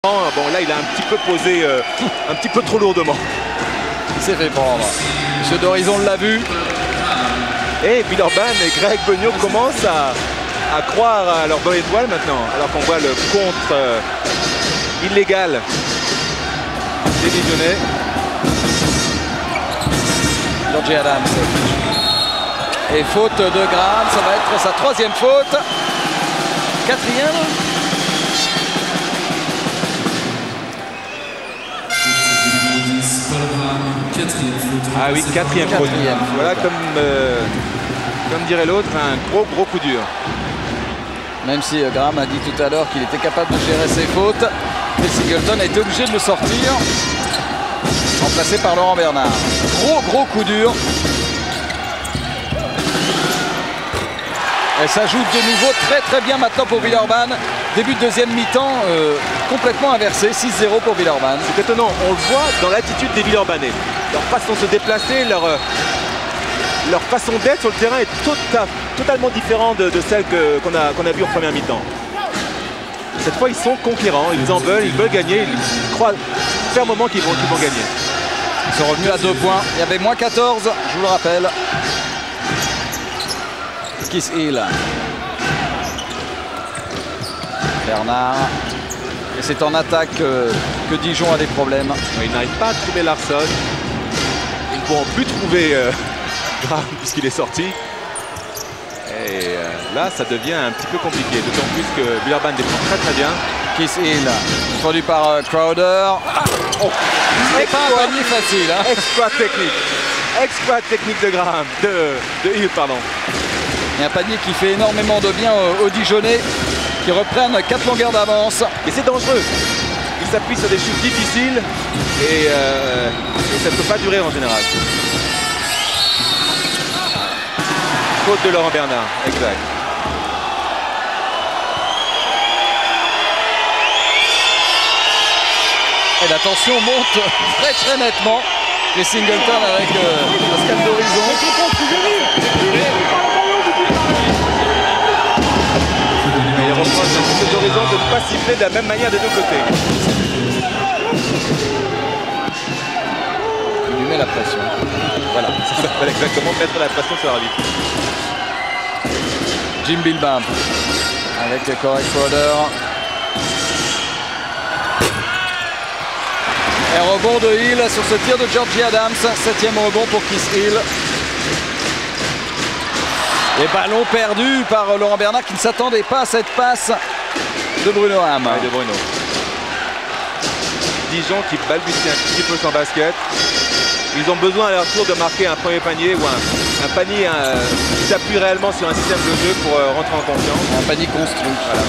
Bon, là, il a un petit peu posé, un petit peu trop lourdement. Il s'est fait prendre. Monsieur d'Horizon l'a vu. Et Villeurbanne et Greg Beugnot commencent à croire à leur bonne étoile maintenant. Alors qu'on voit le contre illégal des Dijonais. Georgie Adams. Et faute de Graham, ça va être sa troisième faute. Quatrième. Ah oui, quatrième faute. Voilà, comme dirait l'autre, un gros coup dur. Même si Graham a dit tout à l'heure qu'il était capable de gérer ses fautes, et Singleton a été obligé de le sortir, remplacé par Laurent Bernard. Gros coup dur. Et ça joue de nouveau très bien maintenant pour Villeurbanne. Début de deuxième mi-temps complètement inversé, 6-0 pour Villeurbanne. C'est étonnant, on le voit dans l'attitude des Villeurbanais. Leur façon de se déplacer, leur façon d'être sur le terrain est totalement différente de celle qu'on a vue en première mi-temps. Cette fois, ils sont conquérants, ils veulent gagner, ils croient fermement qu'ils vont gagner. Ils sont revenus à 2 points. Il y avait moins 14, je vous le rappelle. Kiss Hill. Bernard. Et c'est en attaque que Dijon a des problèmes. Ils n'arrivent pas à trouver Larsson. Ils ne pourront plus trouver Graham puisqu'il est sorti. Et là, ça devient un petit peu compliqué. D'autant plus que Villeurbanne défend très bien. Kiss Hill, défendu par Crowder. C'est pas un panier facile. Hein. Exploit technique de Graham, de Hill, pardon. Et un panier qui fait énormément de bien aux Dijonnais qui reprennent 4 longueurs d'avance. Et c'est dangereux. Ils s'appuient sur des chutes difficiles et ça ne peut pas durer en général. Faute de Laurent Bernard, exact. Et la tension monte très nettement. Les Singleton avec Pascal d'Horizon. Il reproche à Pascal d'Horizon de ne pas siffler de la même manière des deux côtés. Il lui met la pression. Voilà, ça s'appelle exactement mettre la pression sur l'arbitre. Jim Bilbam avec Corey Crowder. Et rebond de Hill sur ce tir de Georgie Adams. 7e rebond pour Kiss Hill. Et ballon perdu par Laurent Bernard qui ne s'attendait pas à cette passe de Bruno Ham. Ouais, de Bruno. Dijon qui balbutie un petit peu sans basket. Ils ont besoin à leur tour de marquer un premier panier ou un panier qui s'appuie réellement sur un système de jeu pour rentrer en confiance. Un panier construit. Voilà.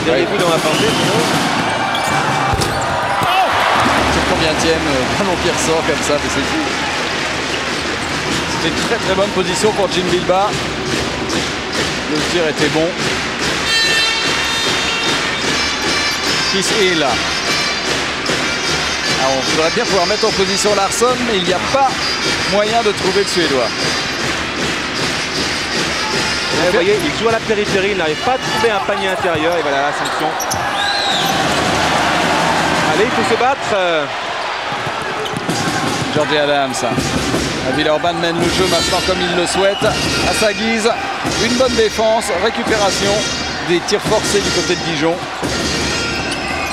Dernier coup dans la pensée, Bruno. C'est combienième ballon qui ressort comme ça, mais c'est fou. C'était une très bonne position pour Jim Bilbam. Le tir était bon. Kiss Hill. Alors, on voudrait bien pouvoir mettre en position Larsson, mais il n'y a pas moyen de trouver le Suédois. Vous voyez, il joue à la périphérie, il n'arrive pas à trouver un panier intérieur et voilà la sanction. Allez, il faut se battre. Georgie Adams. Villeurbanne mène le jeu maintenant comme il le souhaite, à sa guise. Une bonne défense, récupération, des tirs forcés du côté de Dijon.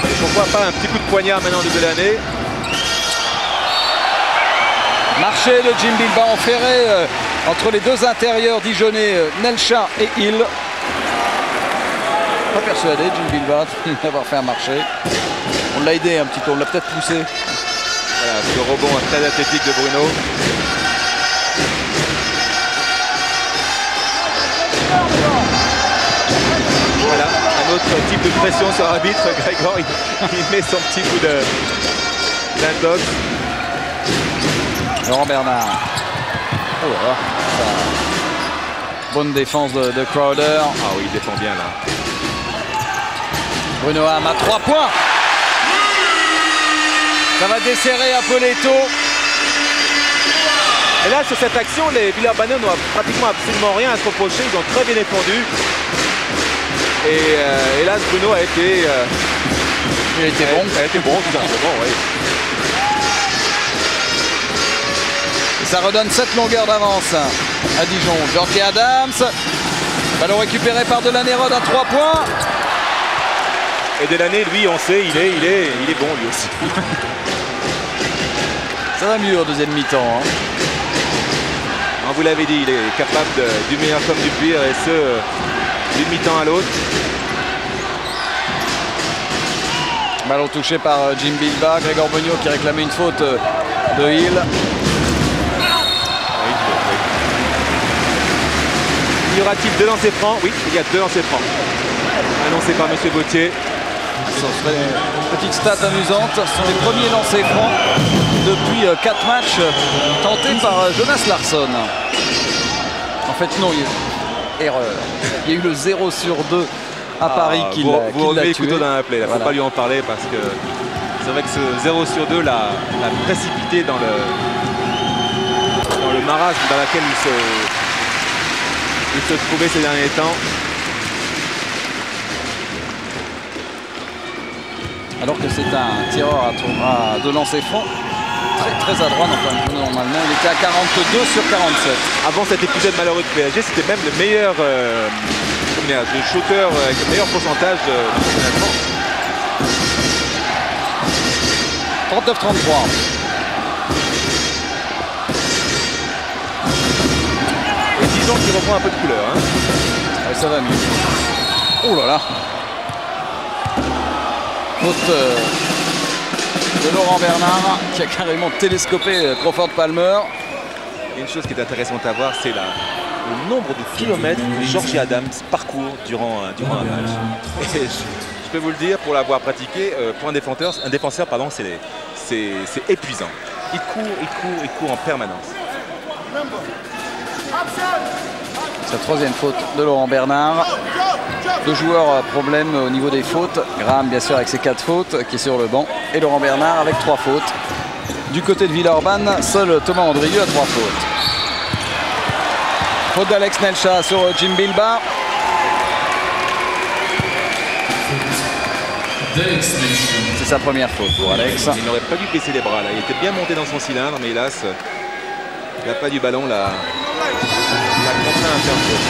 Et pourquoi pas un petit coup de poignard maintenant de l'année. Marché de Jim Bilbam enferré entre les deux intérieurs dijonnais, Nelcha et Hill. Pas persuadé Jim Bilbam d'avoir fait un marché. On l'a aidé un petit peu, on l'a peut-être poussé. Voilà, ce rebond très athlétique de Bruno. Voilà, un autre type de pression sur l'arbitre. Gregor, il met son petit coup d'intox. Laurent Bernard. Oh là, bonne défense de Crowder. Ah oui, il défend bien là. Bruno Ham à 3 points. Ça va desserrer Apoleto. Et là, sur cette action, les Villeurbanais n'ont pratiquement absolument rien à se reprocher. Ils ont très bien défendu. Et hélas, Bruno a été... il était bon. Elle était bon, tout simplement, oui. Et ça redonne 7 longueurs d'avance à Dijon. Georgie Adams. Ballon récupéré par Delaney-Rod à 3 points. Et Delaney, lui, on sait, il est bon, lui aussi. Ça va mieux en deuxième mi-temps. Hein. Vous l'avez dit, il est capable du meilleur comme du pire, et ce, d'une mi-temps à l'autre. Ballon touché par Jim Bilbao. Gregor Bonio qui réclamait une faute de Hill. Y aura-t-il 2 lancers francs? Oui, il y a 2 lancers francs. Annoncé par M. Gauthier. Ce serait une petite stat amusante. Ce sont les premiers lancers francs depuis 4 matchs tentés par Jonas Larsson. En fait, non, il y a erreur. Il y a eu le 0 sur 2 à Paris qui l'a tué. Vous revenez le couteau dans la plaie. Il ne faut Voilà. pas lui en parler parce que c'est vrai que ce 0 sur 2 l'a précipité dans le marasme dans lequel il se trouvait ces derniers temps. Alors que c'est un tireur à de lancer franc très adroit. Normalement, il était à 42 sur 47. Avant cet épisode malheureux de PSG, c'était même le meilleur le shooter avec le meilleur pourcentage de championnat de France. 39-33. Et Dijon qui reprend un peu de couleur. Hein. Ouais, ça va mieux. Oh là là. Faute de Laurent Bernard qui a carrément télescopé Crawford Palmer. Et une chose qui est intéressante à voir, c'est le nombre de kilomètres que Georgie Adams parcourt durant un match. Et je peux vous le dire, pour l'avoir pratiqué, pour un défenseur, c'est épuisant. Il court en permanence. Sa troisième faute de Laurent Bernard. 2 joueurs à problème au niveau des fautes. Graham, bien sûr, avec ses 4 fautes, qui est sur le banc. Et Laurent Bernard avec 3 fautes. Du côté de Villeurbanne, seul Thomas Andrieux a 3 fautes. Faute d'Alex Nelcha sur Jim Bilbao. C'est sa première faute pour Alex. Il n'aurait pas dû baisser les bras là. Il était bien monté dans son cylindre, mais hélas, la pas du ballon l'a contraint à faire faute.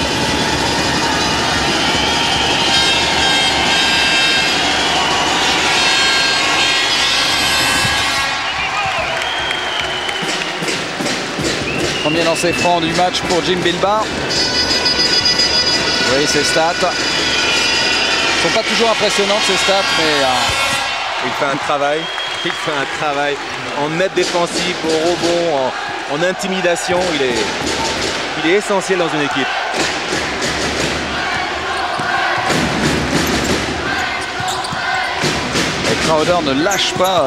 Premier lancé franc du match pour Jim Bilbao. Oui, ses stats ne sont pas toujours impressionnantes, ces stats, mais il fait un travail en net défensif, au rebond, en intimidation. Il est essentiel dans une équipe. Et Crowder ne lâche pas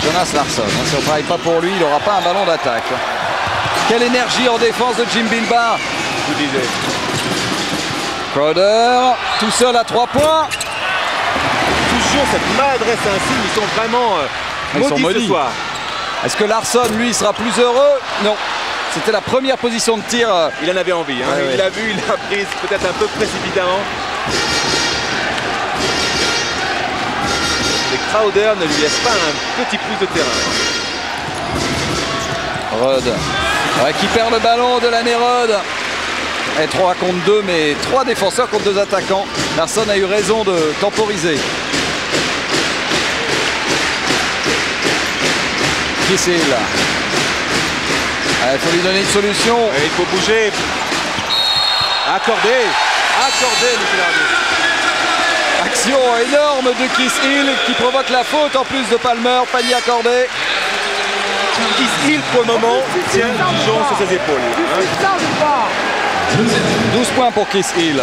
Jonas Larsson. Si on ne travaille pas pour lui, il n'aura pas un ballon d'attaque. Quelle énergie en défense de Jim Bilbao. Je vous disais. Crowder, tout seul à 3 points. Toujours cette maladresse insigne, ils sont vraiment maudits ce soir. Est-ce que Larsson, lui, sera plus heureux? Non. C'était la première position de tir. Il en avait envie. Hein. Il l'a vu, il l'a prise peut-être un peu précipitamment. Et Crowder ne lui laisse pas un petit pouce de terrain. Rod qui perd le ballon de Delaney-Rod. Et 3 contre 2, mais 3 défenseurs contre 2 attaquants. Larsson a eu raison de temporiser. Chris Hill. Il faut lui donner une solution. Et il faut bouger. Accorder, Michel Arnaud. Action énorme de Chris Hill qui provoque la faute en plus de Palmer. Panier accordé. Chris Hill pour le moment tient Dijon sur ses épaules. 12 points pour Chris Hill.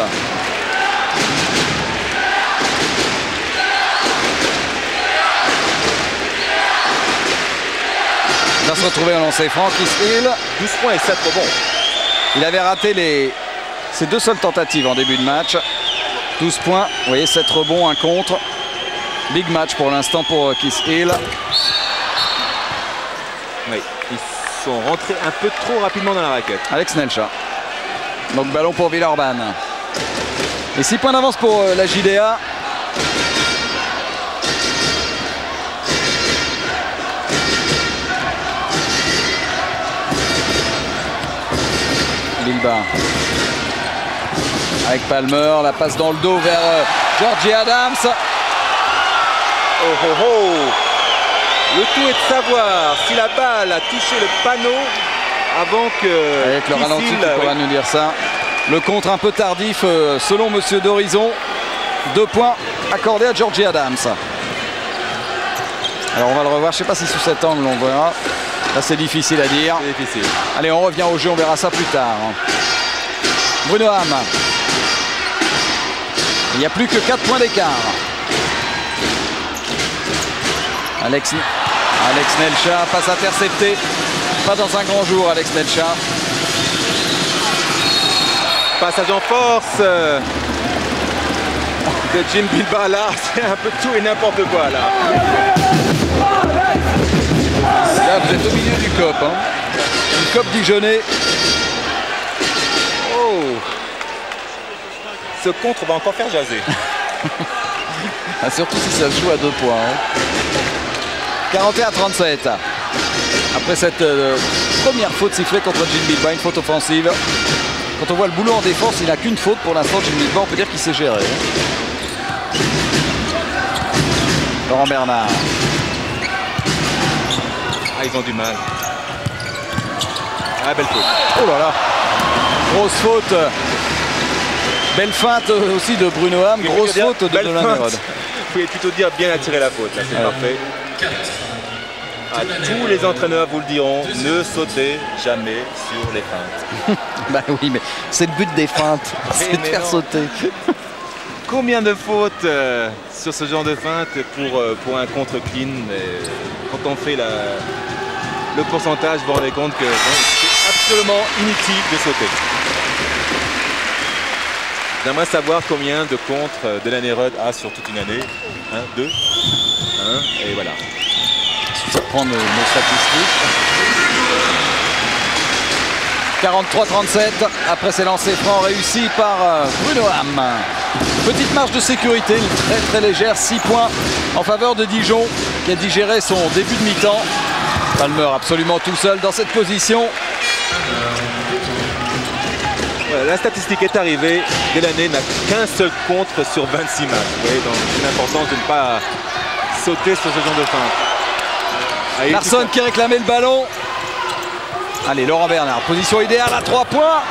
Il va se retrouver en lancer franc, Chris Hill. 12 points et 7 rebonds. Il avait raté ses 2 seules tentatives en début de match. 12 points, vous voyez, 7 rebonds, 1 contre. Big match pour l'instant pour Chris Hill. Oui, ils sont rentrés un peu trop rapidement dans la raquette. Alex Nelcha. Donc ballon pour Villeurbanne. Et 6 points d'avance pour la JDA. Bilba avec Palmer, la passe dans le dos vers Georgie Adams. Oh oh oh. Le tout est de savoir si la balle a touché le panneau avant que... Avec le ralenti, tu pourras nous dire ça. Le contre un peu tardif selon Monsieur d'Horizon. 2 points accordés à Georgie Adams. Alors on va le revoir, je ne sais pas si sous cet angle on verra. Là c'est difficile à dire. C'est difficile. Allez, on revient au jeu, on verra ça plus tard. Bruno Ham. Il n'y a plus que 4 points d'écart. Alex Nelcha, passe interceptée. Pas dans un grand jour, Alex Nelcha. Passage en force de Jim Bilba là, c'est un peu tout et n'importe quoi là. Là, vous êtes au milieu du COP. Hein. Du COP Dijonais. Oh. Ce contre va encore faire jaser. Ah, surtout si ça se joue à 2 points. Hein. 41-37. Après cette première faute sifflée contre Jim Bilba, une faute offensive. Quand on voit le boulot en défense, il n'a qu'une faute pour l'instant. Jim Bilba, on peut dire qu'il s'est géré. Hein. Laurent Bernard. Ah, ils ont du mal. Ah, belle faute. Oh là là. Grosse faute. Belle feinte aussi de Bruno Ham. Grosse faute de Nolan Hérode. Vous pouvez plutôt dire bien attirer la faute. Là, c'est parfait. Ah, tous les entraîneurs vous le diront, ne sautez jamais sur les feintes. Bah oui, mais c'est le but des feintes, c'est de faire sauter. Combien de fautes sur ce genre de feinte pour un contre clean, quand on fait le pourcentage, vous vous rendez compte que c'est absolument inutile de sauter. J'aimerais savoir combien de contres Delan Hérode a sur toute une année. 1, 2, 1, et voilà. Ça prend nos statistiques. 43-37 après ces lancers francs réussis par Bruno Ham. Petite marge de sécurité, une très très légère, 6 points en faveur de Dijon qui a digéré son début de mi-temps. Palmer absolument tout seul dans cette position. Voilà, la statistique est arrivée. Delaney n'a qu'un seul contre sur 26 matchs. Vous voyez, donc c'est l'importance de ne pas sauter sur ce genre de feinte. Larsson qui réclamait le ballon. Allez, Laurent Bernard, position idéale à 3 points.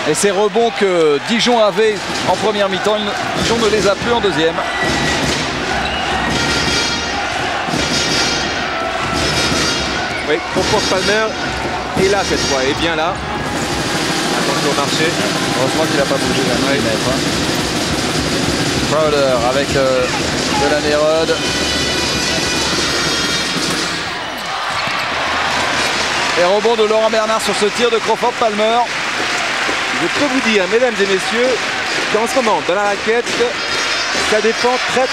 Et ces rebonds que Dijon avait en première mi-temps, Dijon ne les a plus en deuxième. Oui, pour Palmer est là cette fois, et bien là. Attention au marché. Heureusement qu'il n'a pas bougé d'un millimètre. Crowder avec Delan Hérode. Et rebond de Laurent Bernard sur ce tir de Crawford Palmer. Je peux vous dire, mesdames et messieurs, qu'en ce moment, dans la raquette, ça défend très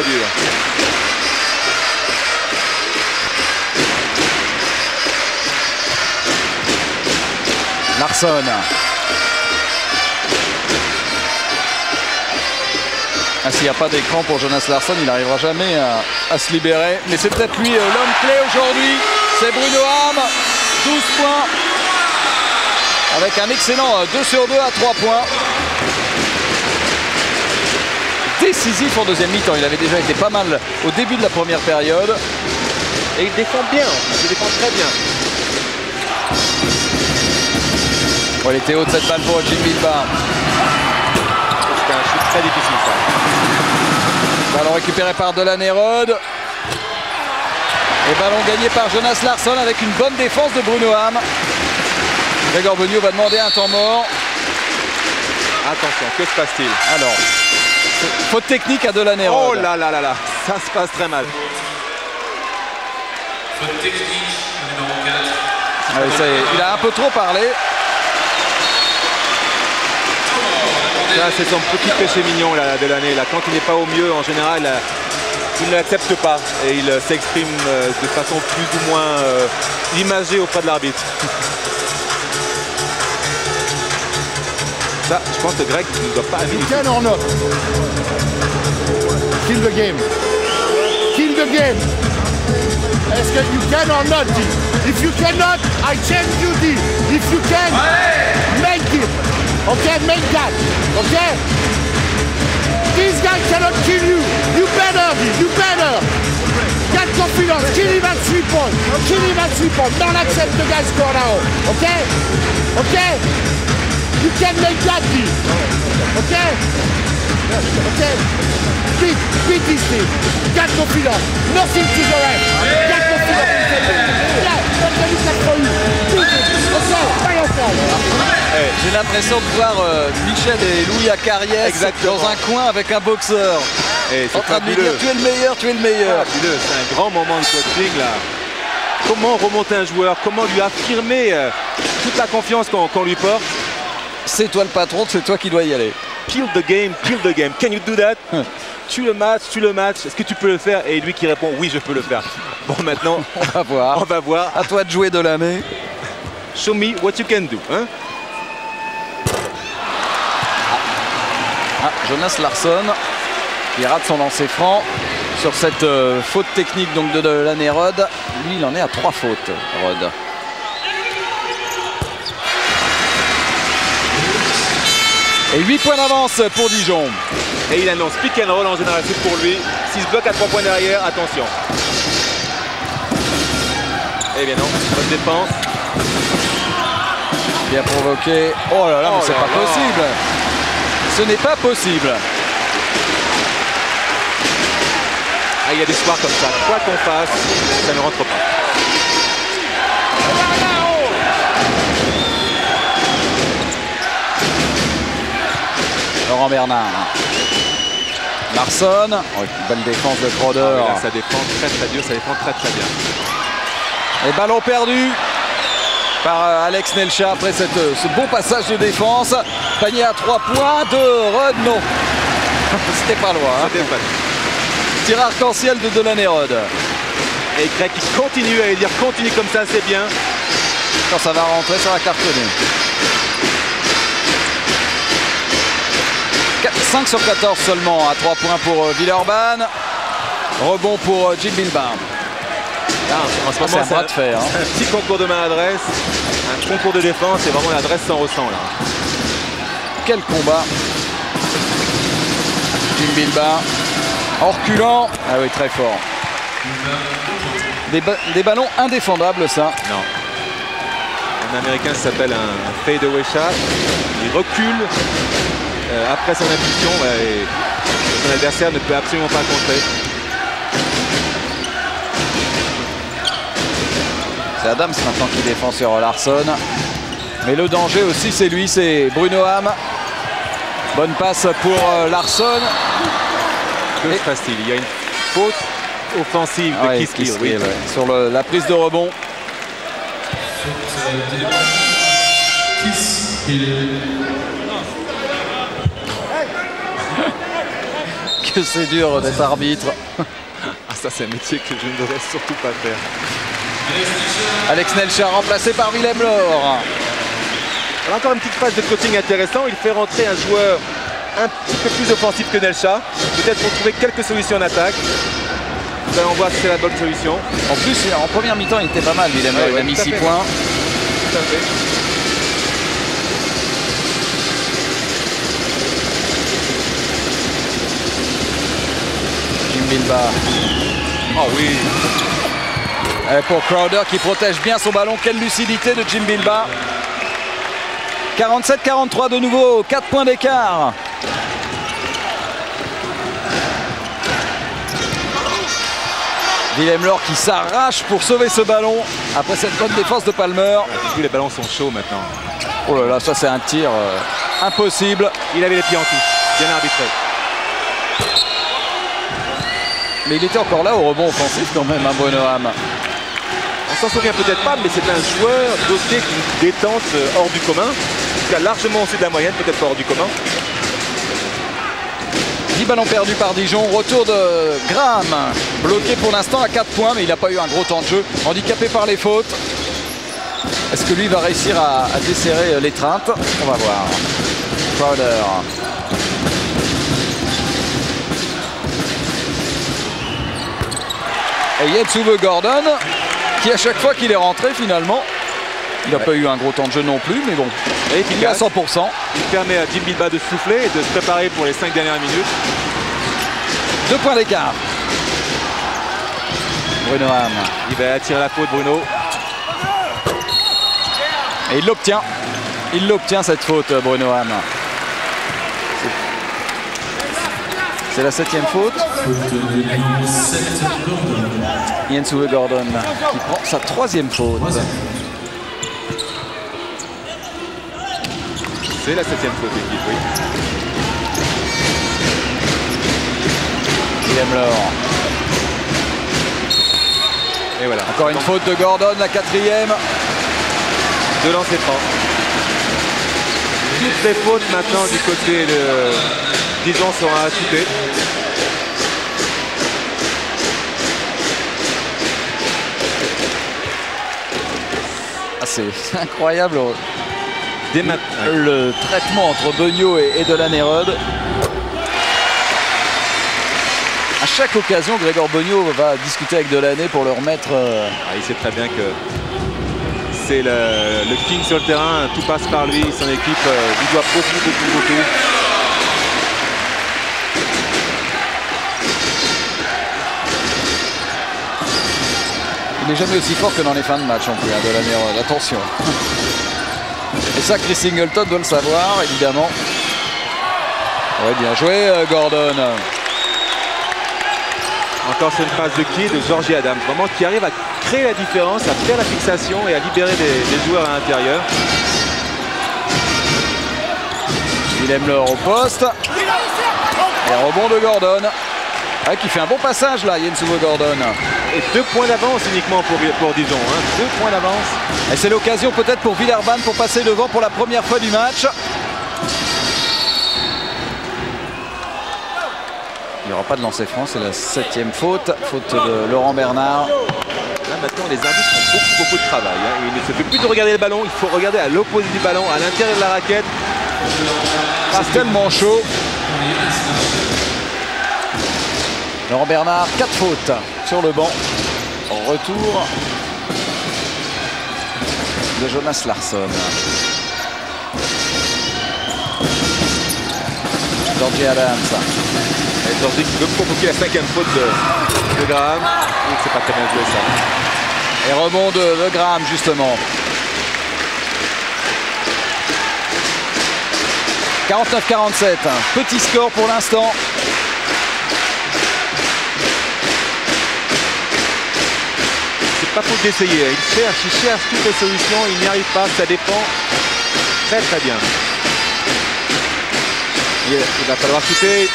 dur. Larsson. Ah, s'il n'y a pas d'écran pour Jonas Larsson, il n'arrivera jamais à se libérer. Mais c'est peut-être lui l'homme clé aujourd'hui. C'est Bruno Ham. 12 points. Avec un excellent 2 sur 2 à 3 points. Décisif en deuxième mi-temps. Il avait déjà été pas mal au début de la première période. Et il défend bien. Il défend très bien. Bon, elle était haute cette balle pour Jim Bilba. C'était un shoot très difficile ça. Ballon récupéré par Delan Hérode. Et ballon gagné par Jonas Larsson avec une bonne défense de Bruno Ham. Gregor Bonio va demander un temps mort. Attention, que se passe-t-il? Alors, faute technique à Delan Hérode. Oh là là là là, ça se passe très mal. Faute technique, numéro 4. Ah oui, ça y est, il a un peu trop parlé. Là, c'est son petit péché mignon là, de l'année. Quand il n'est pas au mieux, en général, il ne l'accepte pas. Et il s'exprime de façon plus ou moins imagée auprès de l'arbitre. Ça, je pense que Greg ne doit pas You can or not. Kill the game. Kill the game. Est-ce que you can or not, D? If you cannot, I change you, D. If you can, make it. Okay, make that. Okay? This guy cannot kill you. You better, D. You better. Get confidence. Kill him at 3 points. Kill him at 3 points. Don't accept the guy score now. Okay? Okay? You can make that, D. Okay? Okay? Beat this team. Get confidence. Nothing to the rest. Get confidence. Yeah, that's what it's for you. Beat it. Okay, by yourself. J'ai l'impression de voir Michel et Louis Acariès dans un coin avec un boxeur. En train de lui dire tu es le meilleur, tu es le meilleur. C'est un grand moment de coaching là. Comment remonter un joueur, comment lui affirmer toute la confiance qu'on lui porte. C'est toi le patron, c'est toi qui dois y aller. Kill the game, kill the game. Can you do that? Tue le match, tue le match. Est-ce que tu peux le faire? Et lui qui répond oui, je peux le faire. Bon, maintenant, on va voir. On va voir. À toi de jouer de la main. Show me what you can do. Hein? Jonas Larsson qui rate son lancer franc sur cette faute technique donc de Delaney Rod. Lui, il en est à 3 fautes, Rod. Et 8 points d'avance pour Dijon. Et il annonce pick and roll en général, c'est pour lui. S'il se bloque à 3 points derrière, attention. Eh bien non, bonne défense. Bien provoqué. Oh là là, mais c'est pas possible. Ce n'est pas possible. Ah, il y a des soirs comme ça. Quoi qu'on fasse, ça ne rentre pas. Laurent Bernard. Larsson. Oh, belle défense de Crowder. Ah, là, ça défend très très dur, ça défend très très bien. Et ballon perdu par Alex Nelcha après ce bon passage de défense. Panier à 3 points de Rod, non. C'était pas loin. Hein. Tir arc-en-ciel de Delaney Rod. Et Greg qui continue à dire continue comme ça, c'est bien. Quand ça va rentrer, ça va cartonner. 5 sur 14 seulement à 3 points pour Villeurbanne. Rebond pour Jim Bilbin. Là, en ce moment, c'est un bras de fer. Un petit concours de maladresse, un concours de défense, et vraiment l'adresse s'en ressent là. Quel combat. Jim Bilbin en reculant. Ah oui, très fort. Des ballons indéfendables, ça. Non. Un américain s'appelle un fadeaway shot. Il recule après son impulsion et son adversaire ne peut absolument pas contrer. C'est Adams maintenant qui défend sur Larsson. Mais le danger aussi, c'est lui, c'est Bruno Ham. Bonne passe pour Larsson. Que facile. Il y a une faute offensive de Kiss Hill. Oui. Sur la prise de rebond. Kiss Hill. Que c'est dur d'être arbitre. Ah, ça c'est un métier que je ne devrais surtout pas faire. Alex Nelcha remplacé par Willem Laure. Encore une petite phase de coaching intéressant. Il fait rentrer un joueur un petit peu plus offensif que Nelcha. Peut-être pour trouver quelques solutions en attaque. Nous allons voir si c'est la bonne solution. En plus, en première mi-temps, il était pas mal, Willem Laure. Il a mis 6 points. Tout à fait. Jim Bilbin. Oh oui. Et pour Crowder qui protège bien son ballon. Quelle lucidité de Jim Bilbin. 47-43 de nouveau. 4 points d'écart. Willem Laure qui s'arrache pour sauver ce ballon après cette bonne défense de Palmer. Les ballons sont chauds maintenant. Oh là là, ça c'est un tir impossible. Il avait les pieds en touche. Bien arbitré. Mais il était encore là au rebond offensif quand même, hein, Bruno Ham. On s'en souvient peut-être pas, mais c'est un joueur doté d'une détente hors du commun. Il a largement au-dessus de la moyenne, peut-être pas hors du commun. 10 ballons perdus par Dijon. Retour de Graham. Bloqué pour l'instant à 4 points, mais il n'a pas eu un gros temps de jeu. Handicapé par les fautes. Est-ce que lui va réussir à desserrer l'étreinte? On va voir. Crowder. Et Yetsuve Gordon, qui à chaque fois qu'il est rentré finalement, il n'a pas eu un gros temps de jeu non plus, mais bon, Et il est à 100%. Il permet à Jim Bilbao de souffler et de se préparer pour les 5 dernières minutes. 2 points d'écart. Bruno Ham. Il va attirer la faute, Bruno. Et il l'obtient. Il l'obtient cette faute, Bruno Ham. C'est la 7e faute. Yetsuve Gordon qui prend sa 3e faute. C'est la 7e faute d'équipe, oui. Willem Lor. Et voilà. Encore une faute de Gordon, la 4e. De lancer franc. Toutes les fautes maintenant du côté de Dijon seront à shooter. Ah, c'est incroyable Dès maintenant. le traitement entre Beugnot et Delaney-Rod. À chaque occasion, Grégor Beugnot va discuter avec Delaney pour le remettre. Il sait très bien que c'est le king sur le terrain, tout passe par lui, son équipe lui doit beaucoup. Il n'est jamais aussi fort que dans les fins de match en plus, Delaney-Rod. Attention. Et ça, Chris Singleton doit le savoir, évidemment. Ouais, bien joué, Gordon. Encore sur une passe de qui? De Georgie Adams, vraiment qui arrive à créer la différence, à faire la fixation et à libérer des joueurs à l'intérieur. Willem Lor au poste. Et un rebond de Gordon. Ouais, qui fait un bon passage là, Yetsuve Gordon. Et 2 points d'avance uniquement pour Dijon. 2 points d'avance. Et c'est l'occasion peut-être pour Villeurbanne pour passer devant pour la première fois du match. Il n'y aura pas de lancer franc, c'est la 7e faute. Faute de Laurent Bernard. Là maintenant les arbitres ont beaucoup de travail. Il ne se fait plus de regarder le ballon, il faut regarder à l'opposé du ballon, à l'intérieur de la raquette. C'est tellement chaud. Laurent Bernard, 4 fautes sur le banc. En retour de Jonas Larsson. Georgie Adams. Et Georgie qui veut provoquer la 5e faute de Graham. C'est pas très bien joué ça. Et rebond de Graham justement. 49-47. Petit score pour l'instant. C'est pas faute d'essayer. Il cherche toutes les solutions. Il n'y arrive pas. Ça dépend très bien. Il va falloir shooter.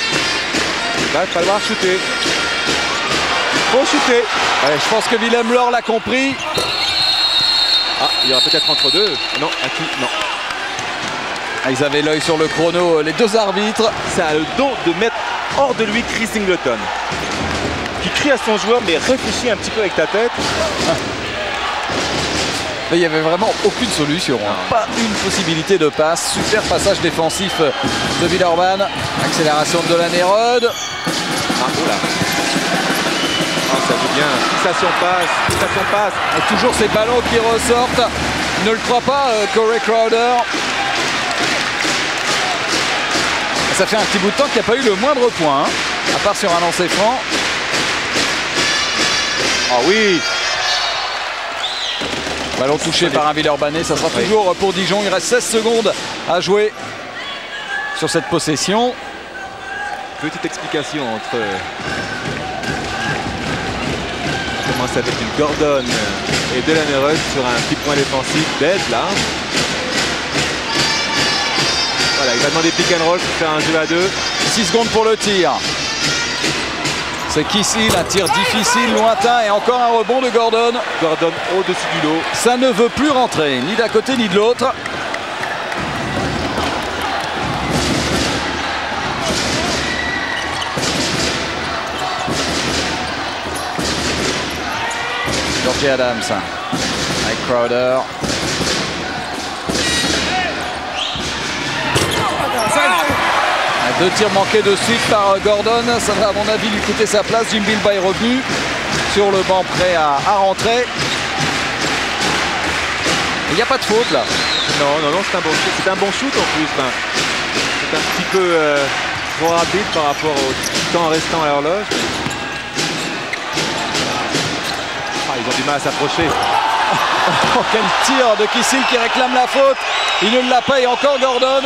Il faut shooter. Ouais, je pense que Willem Lor l'a compris. Ah, il y aura peut-être entre deux. Non, à qui? Non. Ah, ils avaient l'œil sur le chrono, les 2 arbitres. Ça a le don de mettre hors de lui Chris Singleton, qui crie à son joueur, mais réfléchis un petit peu avec ta tête. Mais il n'y avait vraiment aucune solution. Pas une possibilité de passe. Super passage défensif de Villeurbanne. Accélération de Delaney-Rod. Ah, oh là. Ah, ça joue bien. Fixation passe. Et toujours ces ballons qui ressortent. Ne le croit pas, Corey Crowder. Ça fait un petit bout de temps qu'il n'y a pas eu le moindre point, à part sur un lancer franc. Ah oui. Ballon touché par un Villeurbanais, ça sera toujours pour Dijon. Il reste 16 secondes à jouer sur cette possession. Petite explication entre... On commence avec une Gordon et Delaney-Rod sur un petit point défensif d'aide là. Voilà, il va demander pick and roll pour faire un jeu à 2. 6 secondes pour le tir. C'est Kissil, un tir difficile, lointain et encore un rebond de Gordon. Gordon au-dessus du lot. Ça ne veut plus rentrer, ni d'un côté ni de l'autre. Georgie Adams avec Crowder. 2 tirs manqués de suite par Gordon. Ça va à mon avis lui coûter sa place. Jim Bilbao est revenu sur le banc prêt à rentrer. Il n'y a pas de faute là. Non, c'est un bon shoot. C'est un bon shoot en plus. Enfin, c'est un petit peu trop rapide par rapport au temps restant à l'horloge. Ils ont du mal à s'approcher. Oh, quel tir de Kissil qui réclame la faute. Il ne l'a pas et encore Gordon.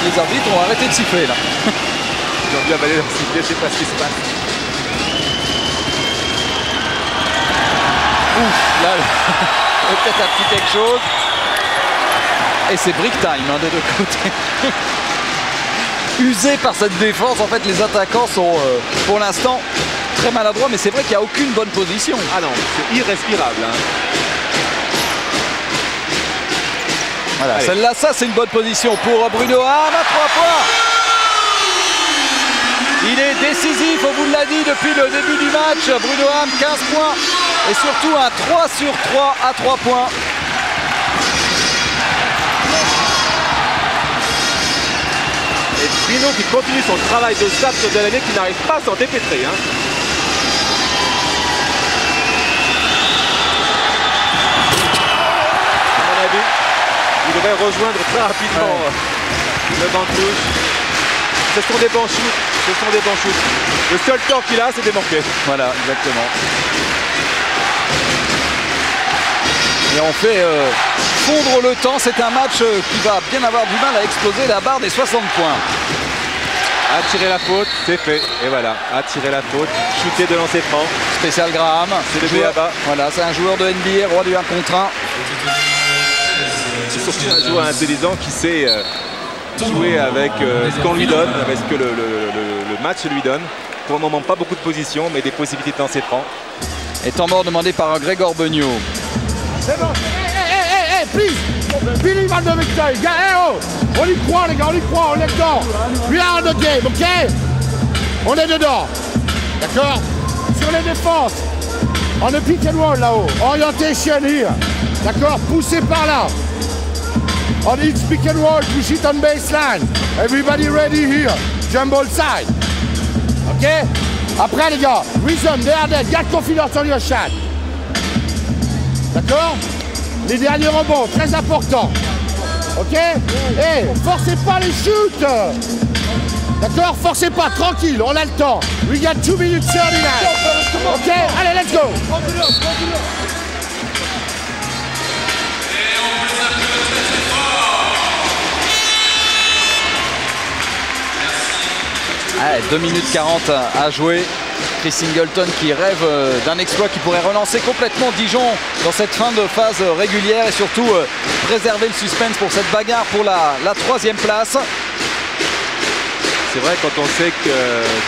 Les arbitres ont arrêté de siffler là. Ils ont dû avaler leur sifflet, je sais pas ce qui se passe. Ouf, là, peut-être un petit quelque chose. Et c'est break time hein, des deux côtés. Usé par cette défense, en fait les attaquants sont pour l'instant très maladroits, mais c'est vrai qu'il n'y a aucune bonne position. Ah non, c'est irrespirable. Hein. Voilà, celle-là, ça c'est une bonne position pour Bruno Ham à 3 points. Il est décisif, on vous l'a dit depuis le début du match. Bruno Ham, 15 points et surtout un 3 sur 3 à 3 points. Et Bruno qui continue son travail de sable de l'année, qui n'arrive pas à s'en dépêtrer. Hein. À mon avis, il devrait rejoindre très rapidement le banc de touche. Ce sont des bons shoots. Ce sont des bons shoots. Le seul tort qu'il a, c'est de manquer. Voilà, exactement. Et on fait fondre le temps. C'est un match qui va bien avoir du mal à exploser la barre des 60 points. Attirer la faute, c'est fait. Et voilà, attirer la faute, shooter de lancer franc. Spécial Graham. C'est le B.A.B.A. Voilà, c'est un joueur de NBA, roi du 1 contre 1. C'est surtout un joueur intelligent qui sait jouer avec ce qu'on lui donne, avec ce que le match lui donne. Pour le moment, pas beaucoup de positions, mais des possibilités de lancer franc. Et temps mort demandé par Grégor Beugnot. C'est bon. Hey, please. Believe on the victory. Hey, oh. On y croit, les gars, on y croit, on est dedans. We are in the game, ok? On est dedans. D'accord? Sur les défenses. On est pick and roll là-haut. Orientation here. D'accord? Poussez par là. On each pick and roll, push it on baseline. Everybody ready here. Jump ball side. Ok? Après, les gars, rhythm, they are dead. Garde confiance on your shot. D'accord? Les derniers rebonds, très important. Ok? Hey, forcez pas les shoots. D'accord? Forcez pas, tranquille, on a le temps. We got 2 minutes 39. Ok? Allez, let's go. Allez, 2 minutes 40 à jouer. Chris Singleton qui rêve d'un exploit qui pourrait relancer complètement Dijon dans cette fin de phase régulière et surtout préserver le suspense pour cette bagarre pour la 3e place. C'est vrai quand on sait que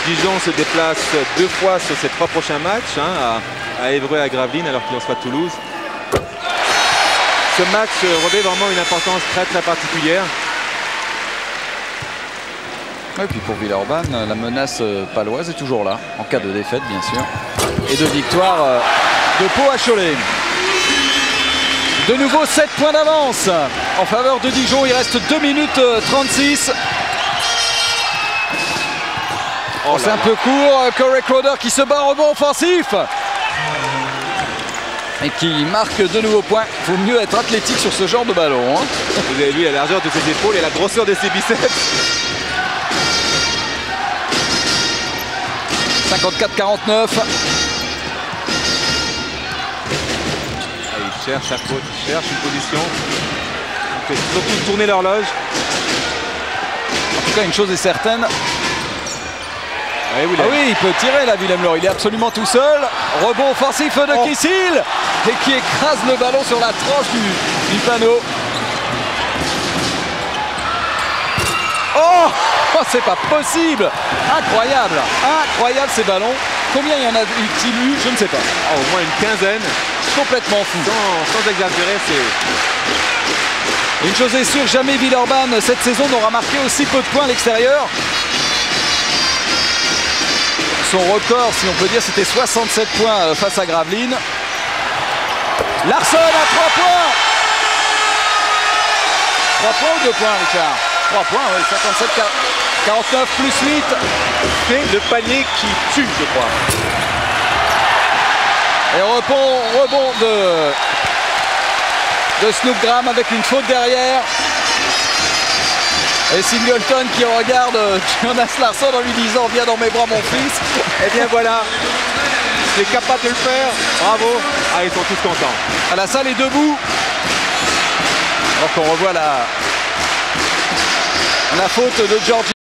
Dijon se déplace 2 fois sur ses 3 prochains matchs, hein, à Évreux et à Gravelines, alors qu'ils reçoivent Toulouse. Ce match revêt vraiment une importance très très particulière. Et puis pour Villeurbanne, la menace paloise est toujours là, en cas de défaite bien sûr. Et de victoire de Pau à Cholet. De nouveau 7 points d'avance en faveur de Dijon, il reste 2 minutes 36. Oh, c'est un peu court, Corey Crowder qui se bat en rebond offensif. Et qui marque de nouveaux points. Il faut mieux être athlétique sur ce genre de ballon. Hein. Vous avez vu la largeur de ses épaules et la grosseur de ses biceps. 54-49. Il cherche la faute, il cherche une position. Il fait surtout tourner l'horloge. En tout cas, une chose est certaine. Ah oui, il peut tirer là, Willem Laure. Il est absolument tout seul. Rebond offensif de Kissil. Et qui écrase le ballon sur la tranche du panneau. Oh, c'est pas possible. Incroyable. Incroyable ces ballons. Combien il y en a-t-il eu? Je ne sais pas. Au moins une quinzaine. Complètement fou. Sans exagérer, c'est... Une chose est sûre, jamais Villeurbanne cette saison n'aura marqué aussi peu de points à l'extérieur. Son record, si on peut dire, c'était 67 points face à Gravelines. Larsson à 3 points. 3 points ou 2 points, Richard? 3 points, oui, 57-49 plus 8. C'est le panier qui tue, je crois. Et rebond de Snoop Graham avec une faute derrière. Et Singleton qui regarde Jonas Larsson en lui disant viens dans mes bras mon fils. Et bien voilà, c'est capable de le faire, bravo. Ah, ils sont tous contents. À la salle est debout. Alors qu'on revoit la faute de Georgie.